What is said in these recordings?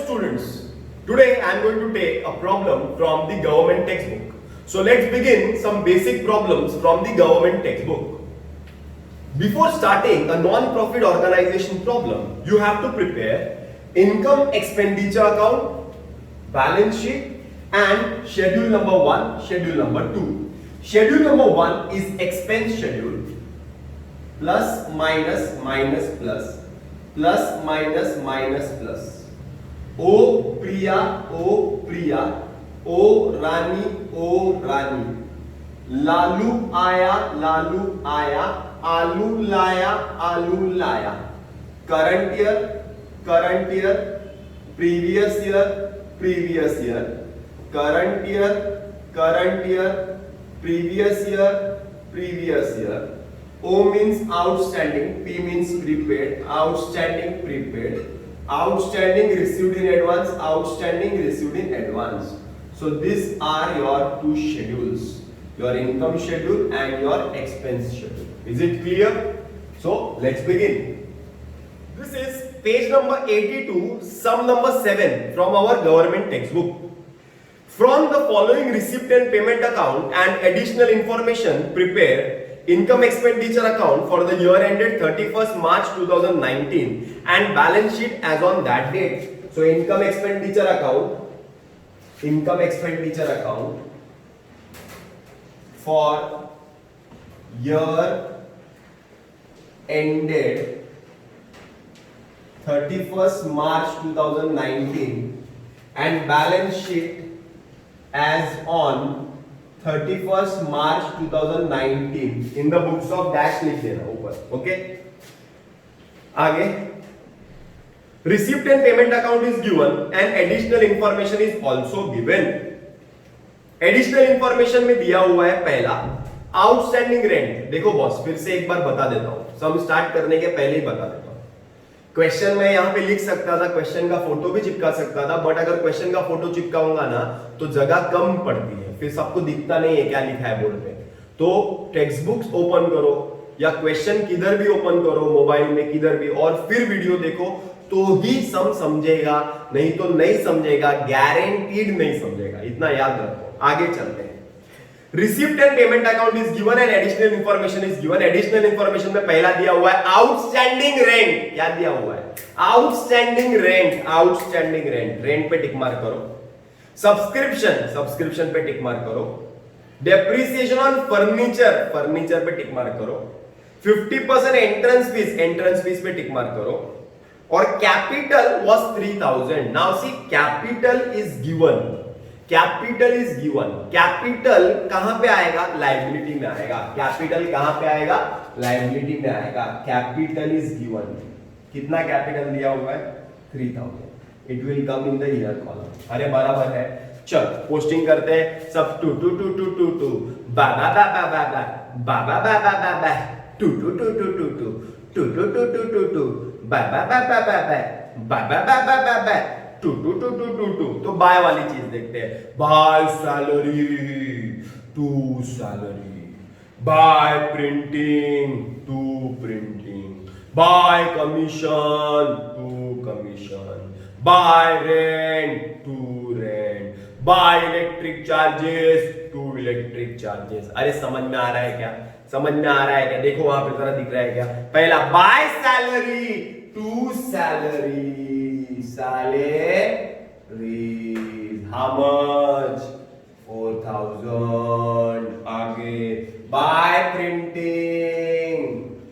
students, today I am going to take a problem from the government textbook. So let's begin some basic problems from the government textbook. Before starting a non-profit organization problem, you have to prepare income expenditure account, balance sheet and schedule number 1, schedule number 2. Schedule number 1 is expense schedule, plus minus minus plus, plus minus minus plus. O Priya, O Priya, O Rani, Lalu आया, आलू लाया. Current year, previous year, current year, previous year. O means outstanding, P means prepaid, outstanding received in advance, So these are your two schedules, your income schedule and your expense schedule. Is it clear? So let's begin. This is page number 82, sum number 7 from our government textbook. From the following receipt and payment account and additional information, prepare income expenditure account for the year ended 31st March 2019 and balance sheet as on that date. So income expenditure account for year ended 31st March 2019 and balance sheet as on 31st March 2019 in the books of dash लिख देना ऊपर. Okay, आगे receipt and payment account is given and additional information is also given. Additional information में दिया हुआ है पहला outstanding rent. देखो बॉस, फिर से एक बार बता देता हूं, सम स्टार्ट करने के पहले ही बता देता हूं. क्वेश्चन में यहाँ पे लिख सकता था, क्वेश्चन का फोटो भी चिपका सकता था, बट अगर क्वेश्चन का फोटो चिपकाऊंगा ना तो जगह कम पड़ती है, फिर सबको दिखता नहीं है क्या लिखा है बोर्ड पे. तो टेक्स्ट बुक्स ओपन करो या क्वेश्चन किधर भी ओपन करो, मोबाइल में किधर भी, और फिर वीडियो देखो तो ही सम समझेगा, नहीं तो नहीं समझेगा, गारंटीड नहीं समझेगा. इतना याद रखो. आगे चलते हैं. Receipt and payment account is given and additional information is given. Additional information में पहला दिया हुआ है आउटस्टैंडिंग रेंट. क्या दिया हुआ है? Outstanding rent. रेंट पे टिक मार्क करो. सब्सक्रिप्शन पे टिक मार्क करो. डेप्रिसिएशन ऑन फर्नीचर पे टिक मार्क करो. 50% एंट्रेंस फीस पे टिक मार्क करो. और capital was 3000. Now see capital is given. Capital कहां पे आएगा? लायबिलिटी में आएगा. कैपिटल कहां पे आएगा? लायबिलिटी में आएगा. Capital is given. कितना कैपिटल दिया हुआ है? 3000. It will come in the year column. अरे बराबर है. चल पोस्टिंग करते हैं सब. टू बाबा टू. तो बाय वाली चीज देखते हैं. By salary, to salary. By printing, to printing. By commission, to commission. By rent, to rent. By electric charges, to electric charges. अरे समझ में आ रहा है क्या? देखो वहां पे जरा दिख रहा है क्या? पहला by salary, to salary. How much? 4000. आगे buy printing,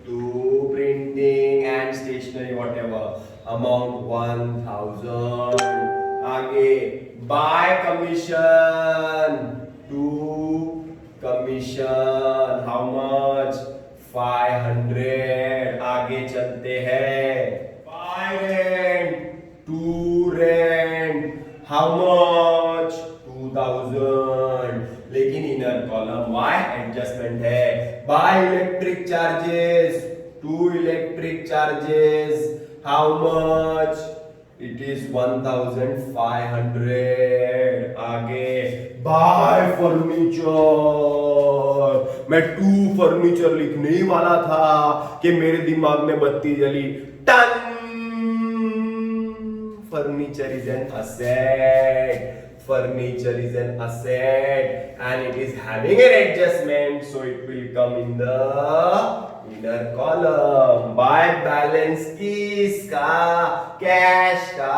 to printing and stationery whatever, amount 1000. आगे buy commission, to commission. How much? 500. आगे चलते हैं. buy rent, to rent. How much? 2000. लेकिन इनर कॉलम y एडजस्टमेंट है. By electric charges, to electric charges. How much? It is 1500. आगे by furniture. मैं to furniture लिखने ही वाला था कि मेरे दिमाग में बत्ती जली. टन furniture is an asset. Furniture is an asset and it is having an adjustment, so it will come in the inner column. By balance किसका? कैश का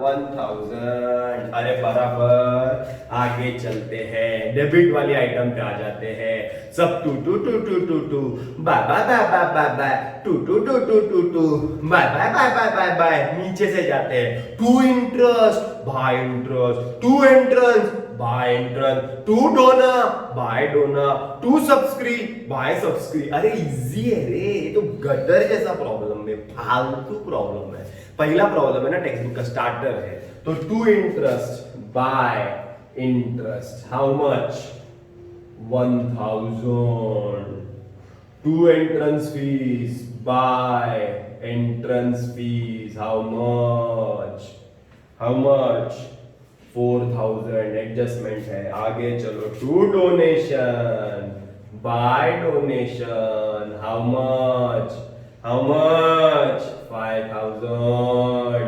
1000. अरे बराबर. आगे चलते हैं, डेबिट वाली आइटम पे आ जाते हैं. सब to to to to to to by by by by by by to to to to to to by by by by by by. नीचे से जाते हैं. To interest by interest, to entrance by entrance, to donor by donor, to subscribe by subscribe. अरे easy है रे, ये तो gutter जैसा प्रॉब्लम है, फालतू प्रॉब्लम है. पहला प्रॉब्लम है ना टेक्स्ट बुक का, स्टार्टर है. तो to interest by interest, how much? 1000. To entrance fees by entrance fees, how much? How much? 4000. Adjustment है. आगे चलो. To donation by donation, how much? How much? 5000.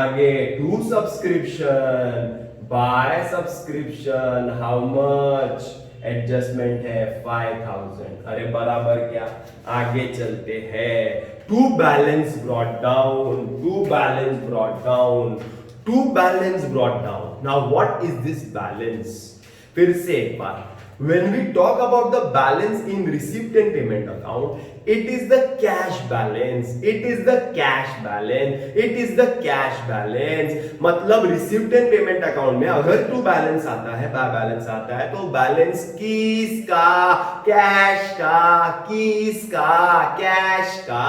आगे to subscription by subscription, how much? Adjustment है 5000. अरे बराबर क्या? आगे चलते हैं. To balance brought down, to balance brought down, to balance brought down. Now what is this balance? फिर से एक बार. When we talk about the balance in receipt and payment account, it is the cash balance. It is the cash balance. It is the cash balance. मतलब receipt and payment account में अगर to balance आता है, balance आता है, तो balance किसका? Cash का. किसका? कैश का.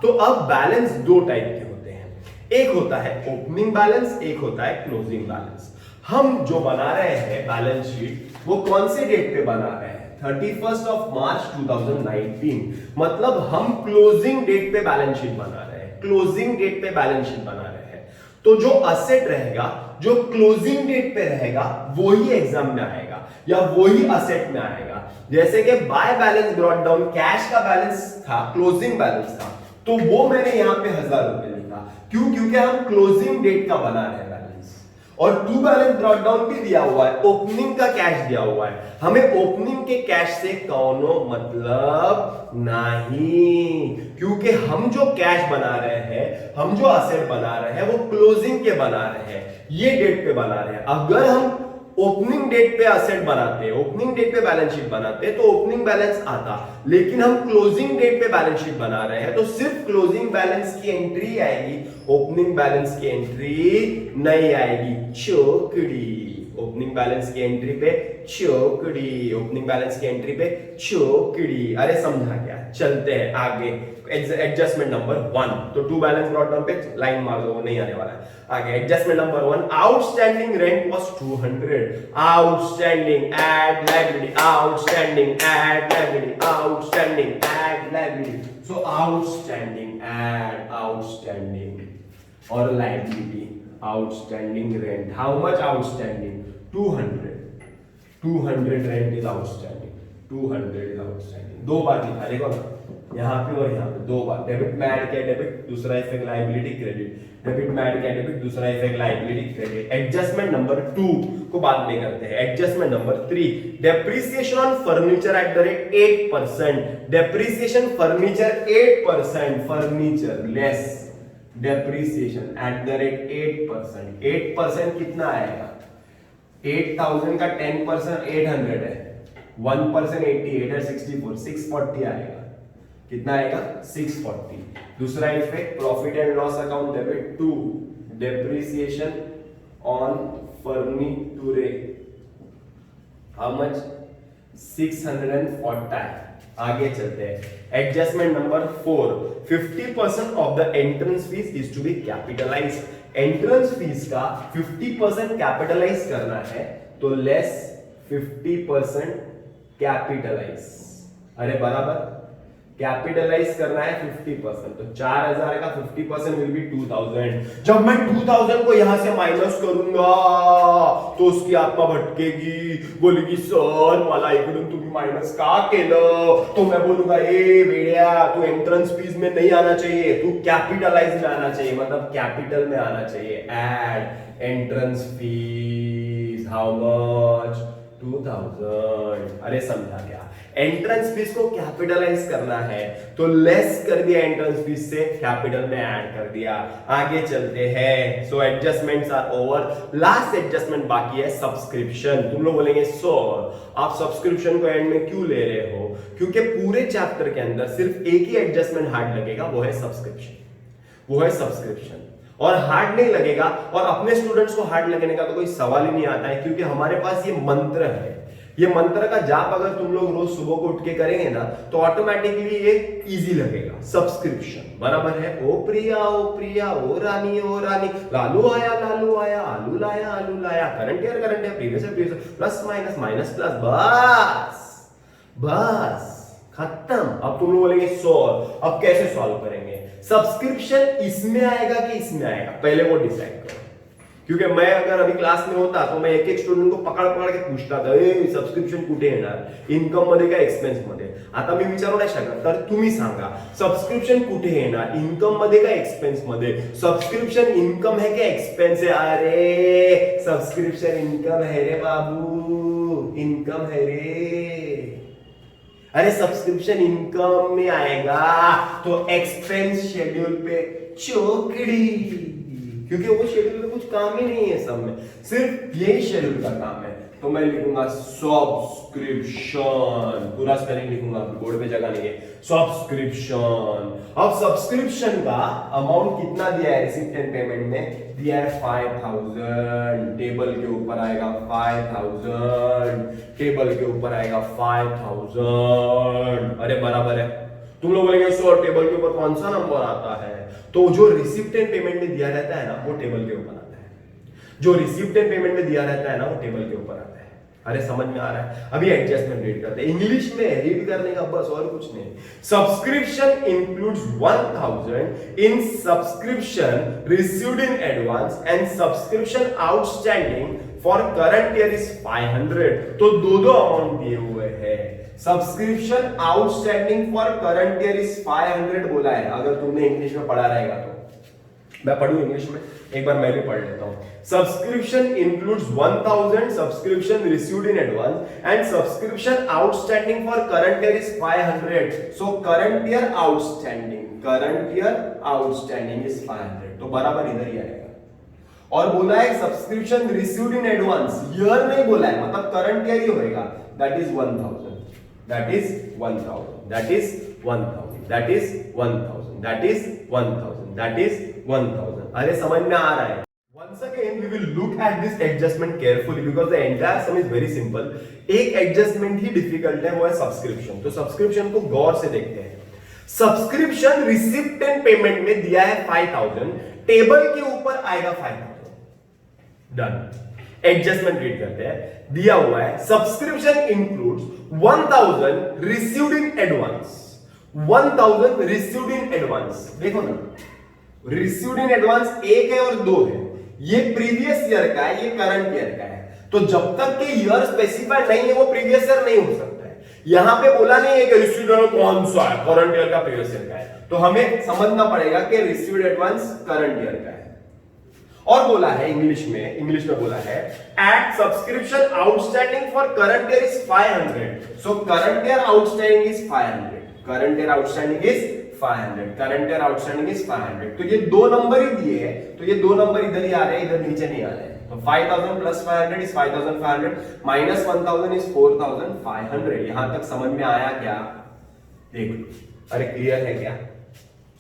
तो अब बैलेंस दो टाइप के होते हैं. एक होता है ओपनिंग बैलेंस, एक होता है क्लोजिंग बैलेंस. हम जो बना रहे हैं बैलेंस शीट, वो कौन से डेट पे बना रहे हैं? 31st of March 2019. मतलब हम क्लोजिंग डेट पे बैलेंस शीट बना रहे हैं. क्लोजिंग डेट पे बैलेंस शीट बना रहे हैं. तो जो असेट रहेगा, जो क्लोजिंग डेट पे रहेगा, वो ही एग्जाम में आएगा या वो ही असेट में आएगा. जैसे कि by balance brought down cash का बैलेंस था, क्लोजिंग बैलेंस था, तो वो मैंने यहां पे 1000 रुपए लिखा. क्यों? क्योंकि हम क्लोजिंग डेट का बना रहे हैं बैलेंस. और टू बैलेंस ब्रॉट डाउन भी दिया हुआ है, ओपनिंग का कैश दिया हुआ है. हमें ओपनिंग के कैश से कोनो मतलब नहीं, क्योंकि हम जो कैश बना रहे हैं, हम जो असेट बना रहे हैं, वो क्लोजिंग के बना रहे हैं, ये डेट पे बना रहे हैं. अगर हम ओपनिंग डेट पे असेट बनाते, ओपनिंग डेट पे बैलेंस शीट बनाते, तो ओपनिंग बैलेंस आता. लेकिन हम क्लोजिंग डेट पे बैलेंस शीट बना रहे हैं, तो सिर्फ क्लोजिंग बैलेंस की एंट्री आएगी, ओपनिंग बैलेंस की एंट्री नहीं आएगी. चौकड़ी. ओपनिंग बैलेंस की एंट्री पे चौकड़ी, ओपनिंग बैलेंस की एंट्री पे चौकड़ी. अरे समझा क्या? चलते हैं आगे. Adjustment number 1. तो टू बैलेंस ब्रॉट डाउन पे लाइन मार दो, वो नहीं आने वाला है. आगे adjustment number 1. Outstanding rent was 200. Outstanding add liability, outstanding add liability, outstanding add liability. So outstanding add outstanding और liability. Outstanding rent. How much outstanding? 200. 200 rent is outstanding. 200 is outstanding. दो बार लिखा, देखो ना, यहाँ पे और यहाँ पे दो बार. डेबिट में ऐड किया डेबिट, दूसरा इफेक्ट लायबिलिटी क्रेडिट. डेबिट में ऐड किया डेबिट, दूसरा effect liability credit. Adjustment number 2 को बाद में करते हैं. Adjustment number 3. Depreciation on furniture at the rate 8%. Depreciation furniture 8%. Furniture less depreciation at the rate 8%. 8% कितना आएगा? 8000 का 10% 800 है. 1% 88 है 64, 640 आएगा. कितना आएगा? 640. दूसरा effect profit and loss account debit 2. Depreciation on furniture how much? 640. आगे चलते हैं. Adjustment number 4. 50% of the entrance fees is to be capitalise. Entrance fees का 50% कैपिटलाइज करना है, तो लेस 50% कैपिटलाइज. अरे बराबर कैपिटलाइज करना है 50%, तो 4000 का 50% विल बी 2000। जब मैं 2000 को यहां से माइनस करूंगा तो उसकी आत्मा भटकेगी, बोलेगी सर मला इकडून तुम्ही माइनस का केलं, तो मैं बोलूंगा ए बेड़िया तू एंट्रेंस फीस में नहीं आना चाहिए, तू कैपिटलाइज में आना चाहिए, मतलब कैपिटल में आना चाहिए। Ed entrance fees how much 2000। अरे समझा क्या, एंट्रेंस फीस को कैपिटलाइज करना है तो लेस कर दिया एंट्रेंस फीस से, कैपिटल में ऐड कर दिया। आगे चलते हैं। So adjustments are over, last adjustment बाकी है सब्सक्रिप्शन। तुम लोग बोलेंगे सर आप सब्सक्रिप्शन को एंड में क्यों ले रहे हो, क्योंकि पूरे चैप्टर के अंदर सिर्फ एक ही एडजस्टमेंट हार्ड लगेगा, वो है सब्सक्रिप्शन, वो है सब्सक्रिप्शन। और हार्ड नहीं लगेगा, और अपने स्टूडेंट्स को हार्ड लगने का तो कोई सवाल ही नहीं आता है, क्योंकि हमारे पास ये मंत्र है। ये मंत्र का जाप अगर तुम लोग रोज सुबह को उठ के करेंगे ना तो ऑटोमेटिकली ये इजी लगेगा। सब्सक्रिप्शन बराबर है ओ प्रिया ओ रानी लालू आया आलू लाया current year previous year plus minus plus, बस खत्म। अब तुम लोग बोलेंगे सॉल्व, अब कैसे सॉल्व करेंगे? सब्सक्रिप्शन इसमें आएगा कि इसमें आएगा, पहले वो डिसाइड करो। क्योंकि मैं अगर अभी क्लास में होता तो मैं एक एक स्टुडंट को पकड़ के पूछता था सब्सक्रिप्शन कुठे येणार, इन्कम मध्ये का एक्सपेन्स मध्ये। आता मी विचारू नाही शकत, तर तुम्ही सांगा सब्सक्रिप्शन कुठे येणार, इन्कम मध्ये का एक्सपेन्स मध्ये? सब्सक्रिप्शन इन्कम है कि एक्सपेंस है? अरे सब्सक्रिप्शन इन्कम है रे बाबू, इन्कम है रे। अरे सब्सक्रिप्शन इनकम में आएगा तो एक्सपेंस शेड्यूल पे चौकड़ी, क्योंकि वो शेड्यूल में कुछ काम ही नहीं है, सब में सिर्फ यही शेड्यूल का काम है। तो मैं लिखूंगा सब्सक्रिप्शन, पूरा स्पेलिंग लिखूंगा, बोर्ड पे जगह नहीं है, सब्सक्रिप्शन। अब सब्सक्रिप्शन का अमाउंट कितना दिया है रिसीप्ट एंड पेमेंट में? दिया है 5000, टेबल के ऊपर आएगा 5000, टेबल के ऊपर आएगा 5000। अरे बराबर है। तुम लोग बोलेंगे सर टेबल के ऊपर कौन सा नंबर आता है? तो जो रिसीप्ट एंड पेमेंट में दिया रहता है ना वो टेबल के ऊपर आता है, जो रिसीप्ट एंड पेमेंट में दिया रहता है ना वो टेबल के ऊपर आता है। अरे समझ में आ रहा है? अभी एडजस्टमेंट रीड करते हैं, इंग्लिश में रीड करने का बस, और कुछ नहीं। Subscription includes 1000 in subscription received in advance and subscription outstanding for current year is 500। तो दो अमाउंट दिए हुए हैं। Subscription outstanding for current year is 500 बोला है। अगर तुमने इंग्लिश में पढ़ा रहेगा तो मैं पढ़ूं इंग्लिश में, एक बार मैं भी पढ़ लेता हूं। Subscription includes 1000 subscription received in advance and subscription outstanding for current year is 500। So current year outstanding is 500, तो बराबर इधर ही आएगा। और बोला है subscription received in advance, year नहीं बोला है, मतलब करंट ईयर ही होएगा। That is 1000, that is 1000, that is 1000, that is 1000, that is 1000, that is 1000। अरे समझ में आ रहा है? Once again we will look at this adjustment carefully because the entire sum is very simple. एक एडजस्टमेंट ही difficult है, वो है सब्सक्रिप्शन। तो सब्सक्रिप्शन को गौर से देखते हैं। सब्सक्रिप्शन रिसिप्ट एंड पेमेंट में दिया है 5000, टेबल के ऊपर आएगा 5000। डन। एडजस्टमेंट रीड करते हैं। दिया हुआ है subscription includes 1000 received in advance, 1000 received in advance. देखो ना, रिसीव्ड इन एडवांस एक है और दो है, ये प्रीवियस ईयर का है, ये करंट ईयर का है। तो जब तक के ईयर स्पेसिफाई नहीं है वो प्रीवियस ईयर नहीं हो सकता है। यहां पे बोला नहीं है कि रिसीव्ड कौन सा है, करंट ईयर का प्रीवियस ईयर का है। तो हमें समझना पड़ेगा कि रिसीव्ड एडवांस करंट ईयर का है। और बोला है इंग्लिश में बोला है at subscription outstanding for current year is 500। So current year outstanding is 500, current year outstanding is 500, current year outstanding is 500। तो ये दो नंबर ही दिए हैं, तो ये दो नंबर इधर ही आ रहे हैं, इधर नीचे नहीं आ रहे हैं। तो 5000 प्लस 500 इज 5500, माइनस 1000 इज 4500। यहां तक समझ में आया क्या? देख लो, अरे क्लियर है क्या?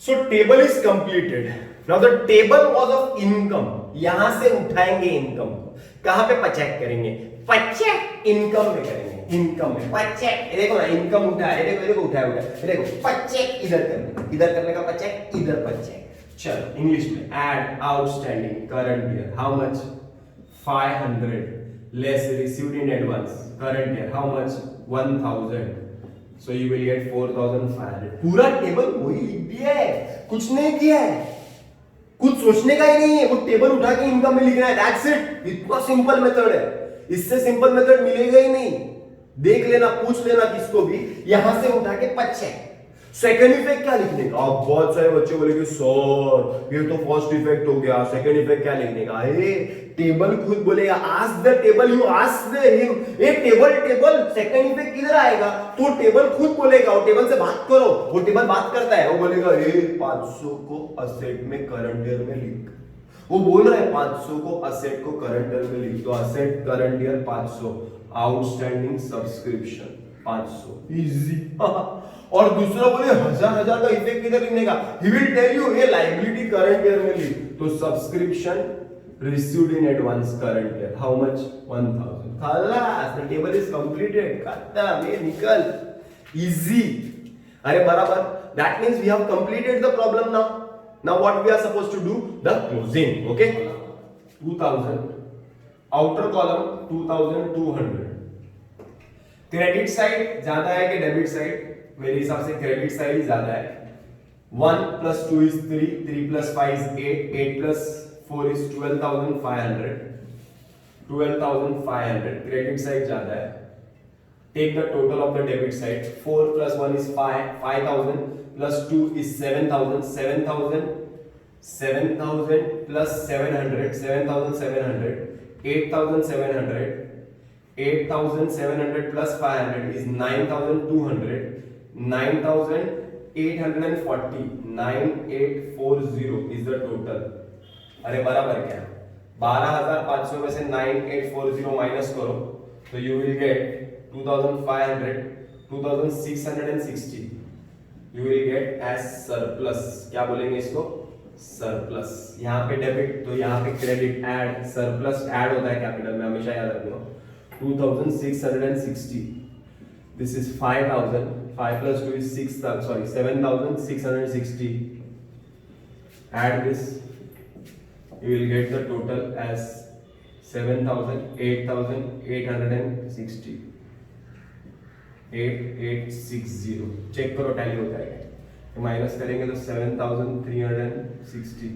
सो table is completed. Now the table was of income, यहां से उठाएंगे इनकम को, कहां पे पचेक करेंगे? पचेक इनकम में करेंगे, इनकम में पचेक। देखो ना इनकम उठा है, देखो उठा है, देखो पचेक इधर करने का पचेक, इधर पचेक। चलो इंग्लिश में add outstanding current year how much 500 less received in advance current year how much 1000 So you will get 4,500. पूरा टेबल वही लिख दिया है, कुछ नहीं किया है, कुछ सोचने का ही नहीं है, वो टेबल उठा के इनकम में लिखना है, दैट्स इट। इतना सिंपल मेथड है, इससे सिंपल मेथड मिलेगा ही नहीं। देख लेना, पूछ लेना किसको भी, यहां से उठा के 5 सेकंड इफेक्ट क्या लिखने का। अब बहुत सारे बच्चे बोलेंगे सर ये तो फर्स्ट इफेक्ट हो गया, सेकंड इफेक्ट क्या लिखने का। अरे टेबल खुद बोलेगा, ask the table, you ask the him, A table second effect किधर आएगा, तो टेबल खुद बोलेगा, वो टेबल से बात करो, वो टेबल बात करता है, वो बोलेगा ए 500 को असेट में करंट ईयर में लिख। वो बोल रहा है 500 को असेट को करंट ईयर में लिख, तो asset current year 500, outstanding subscription 500, easy. और दूसरा बोले हजार का इफेक्ट किधर लिखने का, ही विल टेल यू ये लायबिलिटी करंट ईयर में लिख, तो subscription received in advance current year, how much 1000। खलास, द टेबल इज कंप्लीटेड, खत्म, ये निकल, इजी। अरे बराबर, that means we have completed the problem now. Now what we are supposed to do? The closing, okay? 2000, outer column 2200. Credit side ज्यादा है कि debit side? मेरे हिसाब से क्रेडिट साइड ही ज्यादा है। 1 plus 2 is 3, 3 plus 5 is 8, 8 plus 4 is 12,500, 12,500, credit side ज्यादा है। Take the total of the debit side, 4 plus 1 is 5, 5,000 plus 2 is 7,000, 7,000 plus 700, 7,700, 8,700, 8,700 plus 500 is 9,200, 9,840, 9,840 is the total. अरे बराबर क्या, 12,500 में से 9,840 माइनस करो, तो you will get 2,500, 2,660 you will get as surplus। क्या बोलेंगे इसको, सरप्लस। यहाँ पे डेबिट तो यहाँ पे क्रेडिट, ऐड सरप्लस ऐड होता है कैपिटल में, हमेशा याद रखना। 2,660, this is 5,000, 5 plus 2 is 7,660, add this, you will get the total as 7,860, 8860। Check करो टैली होता है, माइनस करेंगे तो 7,360